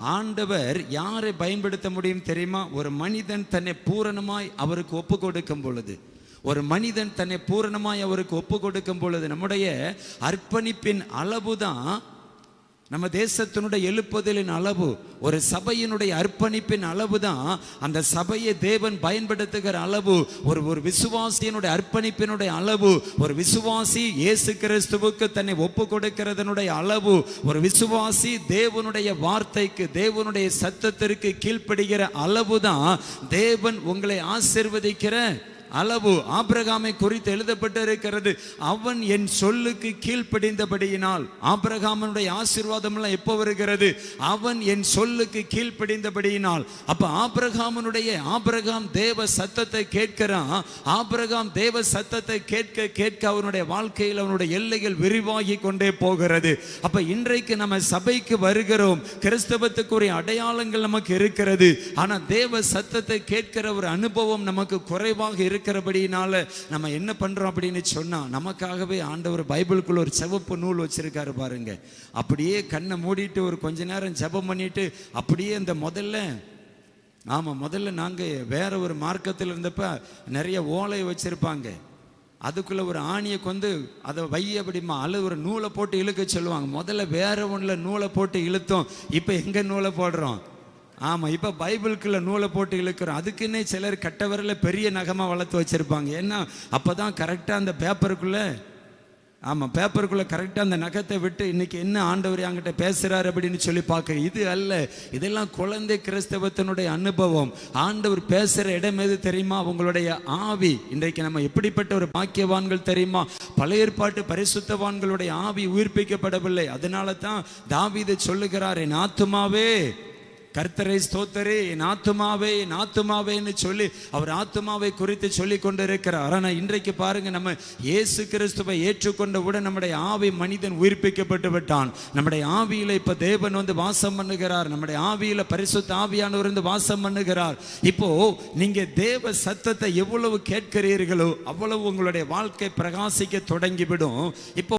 ஆண்டவர் யாரை பயன்படுத்த முடியும் தெரியுமா? ஒரு மனிதன் தன்னை பூரணமாய் அவருக்கு ஒப்பு கொடுக்கும் பொழுது, ஒரு மனிதன் தன்னை பூரணமாய் அவருக்கு ஒப்பு கொடுக்கும் பொழுது, நம்முடைய அர்ப்பணிப்பின் அளவுதான் நம்ம தேசத்தினுடைய எழுப்புதலின் அளவு. ஒரு சபையினுடைய அர்ப்பணிப்பின் அளவு தான் அந்த சபையை தேவன் பயன்படுத்துகிற அளவு. ஒரு விசுவாசியினுடைய அர்ப்பணிப்பினுடைய அளவு, ஒரு விசுவாசி இயேசு கிறிஸ்துவுக்கு தன்னை ஒப்பு கொடுக்கிறதனுடைய அளவு, ஒரு விசுவாசி தேவனுடைய வார்த்தைக்கு, தேவனுடைய சத்தத்திற்கு கீழ்ப்படுகிற அளவு தான் தேவன் உங்களை ஆசீர்வதிக்கிற அளவு. ஆபிரகாமை குறித்து எழுதப்பட்டு இருக்கிறது, அவன் என் சொல்லுக்கு கீழ்ப்படிந்தபடியினால். ஆபிரகாமனுடைய ஆசீர்வாதம் எல்லாம் எப்போ வருகிறது? அவன் என் சொல்லுக்கு கீழ்ப்படிந்தபடியினால். அப்ப ஆபிரகாம் தேவ சத்தத்தை கேட்கிறான். ஆபிரகாம் தேவ சத்தத்தை கேட்க கேட்க அவனுடைய வாழ்க்கையில் அவனுடைய எல்லைகள் விரிவாகி கொண்டே போகிறது. அப்ப இன்றைக்கு நம்ம சபைக்கு வருகிறோம், கிறிஸ்தவத்துக்குரிய அடையாளங்கள் நமக்கு இருக்கிறது. ஆனா தேவ சத்தத்தை கேட்கிற ஒரு அனுபவம் நமக்கு குறைவாக இருக்கிறபடினால நம்ம என்ன பண்றோம் அப்படின்னு சொன்னா, நமக்காகவே ஆண்டவர் பைபிளுக்குள்ள ஒரு சிவப்பு நூல் வச்சிருக்காரு பாருங்க. அப்படியே கண்ணை மூடிட்டு ஒரு கொஞ்ச நேரம் ஜெபம் பண்ணிட்டு அப்படியே இந்த முதல்ல நாங்க வேற ஒரு மார்க்கத்தில் இருந்தப்ப நிறைய ஓலை வச்சிருப்பாங்க, அதுக்குள்ள ஒரு ஆணியை கொண்டு அதை வைய அப்படிமா அல்லது ஒரு நூலை போட்டு இழுக்க சொல்லுவாங்க. முதல்ல வேற ஒண்ணுல நூலை போட்டு இழுத்தோம், இப்ப எங்க நூலை போடுறோம்? இப்போ பைபிளுக்குள்ள நூலை போட்டு இழுக்கிறோம். அதுக்குன்னே சிலர் கட்டவரில் பெரிய நகமாக வளர்த்து வச்சிருப்பாங்க. ஏன்னா அப்போ தான் கரெக்டாக அந்த பேப்பருக்குள்ளே கரெக்டாக அந்த நகத்தை விட்டு இன்னைக்கு என்ன ஆண்டவர் என்கிட்ட பேசுகிறார் அப்படின்னு சொல்லி பார்க்க. இது அல்ல, இதெல்லாம் குழந்தை கிறிஸ்தவத்தினுடைய அனுபவம். ஆண்டவர் பேசுகிற இடம் எது தெரியுமா? உங்களுடைய ஆவி. இன்றைக்கு நம்ம எப்படிப்பட்ட ஒரு பாக்கியவான்கள் தெரியுமா? பழைய ஏற்பாட்டு பரிசுத்தவான்களுடைய ஆவி உயிர்ப்பிக்கப்படவில்லை. அதனால தான் தாவீது சொல்லுகிறார், என் ஆத்துமாவே கர்த்தரை ஸ்தோத்தரே, என் ஆத்துமாவே என் ஆத்துமாவேன்னு சொல்லி அவர் ஆத்துமாவை குறித்து சொல்லி கொண்டு இருக்கிறார். ஆனால் இன்றைக்கு பாருங்க, நம்ம இயேசு கிறிஸ்துவை ஏற்றுக்கொண்டவுடன் நம்முடைய ஆவி மனிதன் உயிர்ப்பிக்கப்பட்டு விட்டான். நம்முடைய ஆவியில இப்ப தேவன் வந்து வாசம் பண்ணுகிறார். நம்முடைய ஆவியில பரிசுத்த ஆவியானவர் வந்து வாசம் பண்ணுகிறார். இப்போ நீங்க தேவ சத்தத்தை எவ்வளவு கேட்கிறீர்களோ அவ்வளவு உங்களுடைய வாழ்க்கை பிரகாசிக்க தொடங்கிவிடும். இப்போ